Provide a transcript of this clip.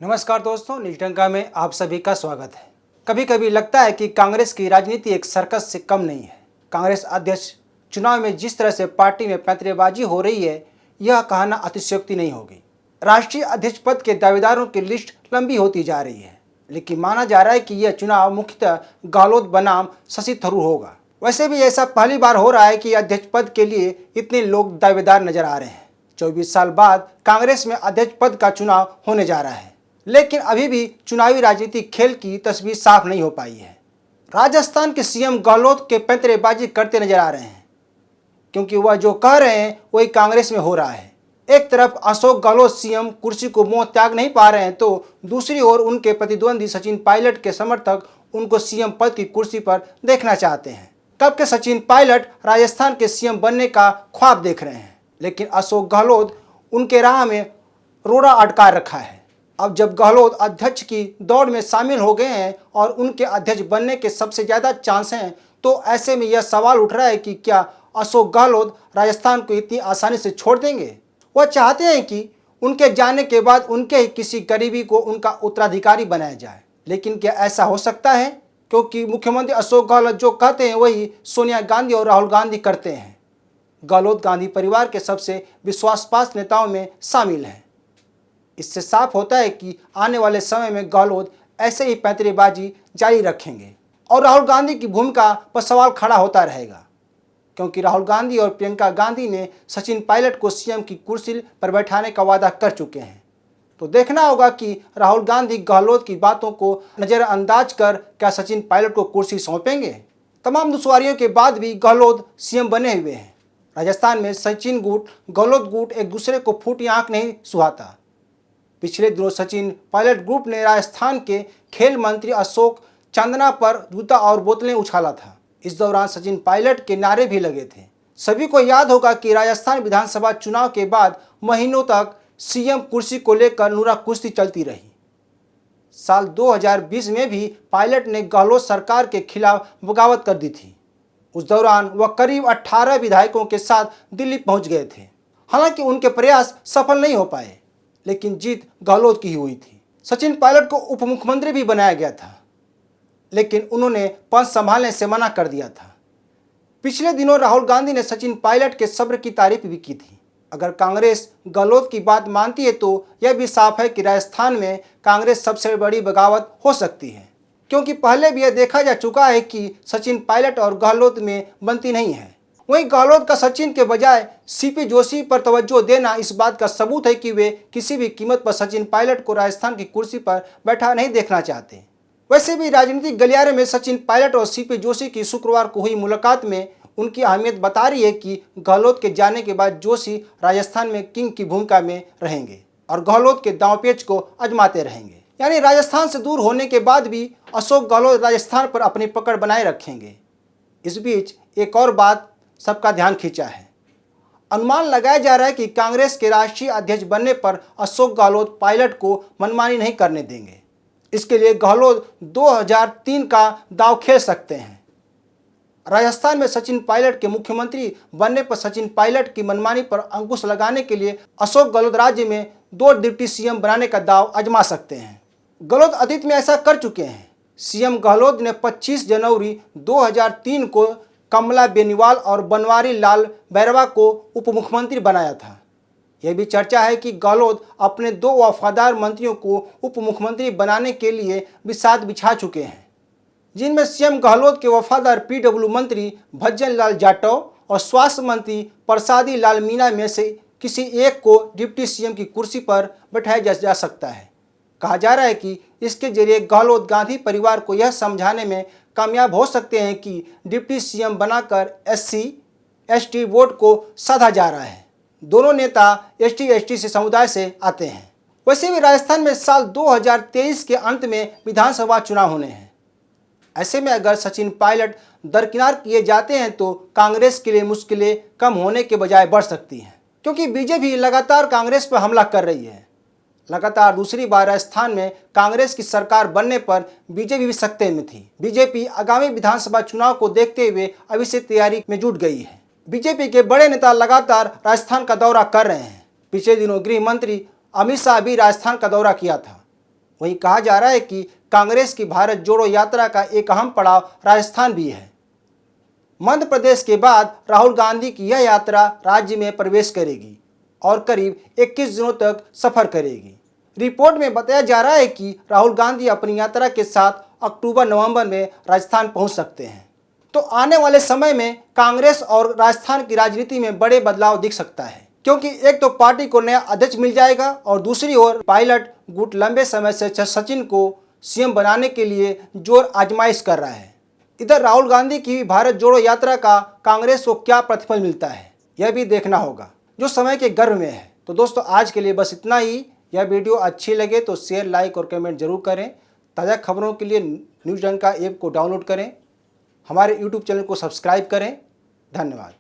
नमस्कार दोस्तों, नीलडंका में आप सभी का स्वागत है। कभी कभी लगता है कि कांग्रेस की राजनीति एक सर्कस से कम नहीं है। कांग्रेस अध्यक्ष चुनाव में जिस तरह से पार्टी में पैंतरेबाजी हो रही है, यह कहना अतिशयोक्ति नहीं होगी। राष्ट्रीय अध्यक्ष पद के दावेदारों की लिस्ट लंबी होती जा रही है, लेकिन माना जा रहा है कि यह चुनाव मुख्यतः गहलोत बनाम शशि थरूर होगा। वैसे भी ऐसा पहली बार हो रहा है कि अध्यक्ष पद के लिए इतने लोग दावेदार नजर आ रहे हैं। 24 साल बाद कांग्रेस में अध्यक्ष पद का चुनाव होने जा रहा है, लेकिन अभी भी चुनावी राजनीतिक खेल की तस्वीर साफ नहीं हो पाई है। राजस्थान के सीएम गहलोत के पैंतरेबाजी करते नजर आ रहे हैं, क्योंकि वह जो कह रहे हैं वही कांग्रेस में हो रहा है। एक तरफ अशोक गहलोत सीएम कुर्सी को मुंह त्याग नहीं पा रहे हैं, तो दूसरी ओर उनके प्रतिद्वंदी सचिन पायलट के समर्थक उनको सीएम पद की कुर्सी पर देखना चाहते हैं। तब के सचिन पायलट राजस्थान के सीएम बनने का ख्वाब देख रहे हैं, लेकिन अशोक गहलोत उनके राह में रोड़ा अटका रखा है। अब जब गहलोत अध्यक्ष की दौड़ में शामिल हो गए हैं और उनके अध्यक्ष बनने के सबसे ज़्यादा चांस हैं, तो ऐसे में यह सवाल उठ रहा है कि क्या अशोक गहलोत राजस्थान को इतनी आसानी से छोड़ देंगे। वह चाहते हैं कि उनके जाने के बाद उनके ही किसी करीबी को उनका उत्तराधिकारी बनाया जाए, लेकिन क्या ऐसा हो सकता है? क्योंकि मुख्यमंत्री अशोक गहलोत जो कहते हैं वही सोनिया गांधी और राहुल गांधी करते हैं। गहलोत गांधी परिवार के सबसे विश्वासपात्र नेताओं में शामिल हैं। इससे साफ होता है कि आने वाले समय में गहलोत ऐसे ही पैंतरेबाजी जारी रखेंगे और राहुल गांधी की भूमिका पर सवाल खड़ा होता रहेगा, क्योंकि राहुल गांधी और प्रियंका गांधी ने सचिन पायलट को सीएम की कुर्सी पर बैठाने का वादा कर चुके हैं। तो देखना होगा कि राहुल गांधी गहलोत की बातों को नज़रअंदाज कर क्या सचिन पायलट को कुर्सी सौंपेंगे। तमाम दुश्वारियों के बाद भी गहलोत सीएम बने हुए हैं। राजस्थान में सचिन गुट गहलोत गुट एक दूसरे को फूटी आंख नहीं सुहाता। पिछले दिनों सचिन पायलट ग्रुप ने राजस्थान के खेल मंत्री अशोक चांदना पर जूता और बोतलें उछाला था। इस दौरान सचिन पायलट के नारे भी लगे थे। सभी को याद होगा कि राजस्थान विधानसभा चुनाव के बाद महीनों तक सीएम कुर्सी को लेकर नूरा कुश्ती चलती रही। साल 2020 में भी पायलट ने गहलोत सरकार के खिलाफ बगावत कर दी थी। उस दौरान वह करीब 18 विधायकों के साथ दिल्ली पहुंच गए थे। हालांकि उनके प्रयास सफल नहीं हो पाए, लेकिन जीत गहलोत की ही हुई थी। सचिन पायलट को उप मुख्यमंत्री भी बनाया गया था, लेकिन उन्होंने पद संभालने से मना कर दिया था। पिछले दिनों राहुल गांधी ने सचिन पायलट के सब्र की तारीफ भी की थी। अगर कांग्रेस गहलोत की बात मानती है तो यह भी साफ है कि राजस्थान में कांग्रेस सबसे बड़ी बगावत हो सकती है, क्योंकि पहले भी यह देखा जा चुका है कि सचिन पायलट और गहलोत में बनती नहीं है। वहीं गहलोत का सचिन के बजाय सीपी जोशी पर तवज्जो देना इस बात का सबूत है कि वे किसी भी कीमत पर सचिन पायलट को राजस्थान की कुर्सी पर बैठा नहीं देखना चाहते। वैसे भी राजनीतिक गलियारे में सचिन पायलट और सीपी जोशी की शुक्रवार को हुई मुलाकात में उनकी अहमियत बता रही है कि गहलोत के जाने के बाद जोशी राजस्थान में किंग की भूमिका में रहेंगे और गहलोत के दांवपेच को आजमाते रहेंगे। यानी राजस्थान से दूर होने के बाद भी अशोक गहलोत राजस्थान पर अपनी पकड़ बनाए रखेंगे। इस बीच एक और बात सबका ध्यान खींचा है। अनुमान लगाया जा रहा है कि कांग्रेस के राष्ट्रीय अध्यक्ष बनने पर अशोक गहलोत पायलट को मनमानी नहीं करने देंगे। इसके लिए गहलोत 2003 का दांव खेल सकते हैं। राजस्थान में सचिन पायलट के मुख्यमंत्री बनने पर सचिन पायलट की मनमानी पर अंकुश लगाने के लिए अशोक गहलोत राज्य में 2 डिप्टी सीएम बनाने का दांव आजमा सकते हैं। गहलोत अतीत में ऐसा कर चुके हैं। सीएम गहलोत ने 25 जनवरी 2003 को कमला बेनीवाल और बनवारी लाल बैरवा को उप मुख्यमंत्री बनाया था। यह भी चर्चा है कि गहलोत अपने 2 वफादार मंत्रियों को उप मुख्यमंत्री बनाने के लिए बिसात बिछा चुके हैं, जिनमें सीएम गहलोत के वफादार पीडब्ल्यू मंत्री भज्जन लाल जाटव और स्वास्थ्य मंत्री प्रसादी लाल मीणा में से किसी एक को डिप्टी सीएम की कुर्सी पर बैठाया जा सकता है। कहा जा रहा है कि इसके जरिए गहलोत गांधी परिवार को यह समझाने में कामयाब हो सकते हैं कि डिप्टी सीएम बनाकर SC/ST वोट को साधा जा रहा है। दोनों नेता ST/ST से समुदाय से आते हैं। वैसे भी राजस्थान में साल 2023 के अंत में विधानसभा चुनाव होने हैं। ऐसे में अगर सचिन पायलट दरकिनार किए जाते हैं तो कांग्रेस के लिए मुश्किलें कम होने के बजाय बढ़ सकती हैं, क्योंकि बीजेपी लगातार कांग्रेस पर हमला कर रही है। लगातार दूसरी बार राजस्थान में कांग्रेस की सरकार बनने पर बीजेपी भी सकते में थी। बीजेपी आगामी विधानसभा चुनाव को देखते हुए अभी से तैयारी में जुट गई है। बीजेपी के बड़े नेता लगातार राजस्थान का दौरा कर रहे हैं। पिछले दिनों गृह मंत्री अमित शाह भी राजस्थान का दौरा किया था। वहीं कहा जा रहा है कि कांग्रेस की भारत जोड़ो यात्रा का एक अहम पड़ाव राजस्थान भी है। मध्य प्रदेश के बाद राहुल गांधी की यह यात्रा राज्य में प्रवेश करेगी और करीब 21 दिनों तक सफर करेगी। रिपोर्ट में बताया जा रहा है कि राहुल गांधी अपनी यात्रा के साथ अक्टूबर-नवंबर में राजस्थान पहुंच सकते हैं। तो आने वाले समय में कांग्रेस और राजस्थान की राजनीति में बड़े बदलाव दिख सकता है, क्योंकि एक तो पार्टी को नया अध्यक्ष मिल जाएगा और दूसरी ओर पायलट गुट लंबे समय से सचिन को सीएम बनाने के लिए जोर आजमाइश कर रहा है। इधर राहुल गांधी की भारत जोड़ो यात्रा का कांग्रेस को क्या प्रतिफल मिलता है, यह भी देखना होगा, जो समय के गर्भ में है। तो दोस्तों, आज के लिए बस इतना ही। यह वीडियो अच्छी लगे तो शेयर, लाइक और कमेंट जरूर करें। ताज़ा खबरों के लिए न्यूज़ डंका ऐप को डाउनलोड करें। हमारे यूट्यूब चैनल को सब्सक्राइब करें। धन्यवाद।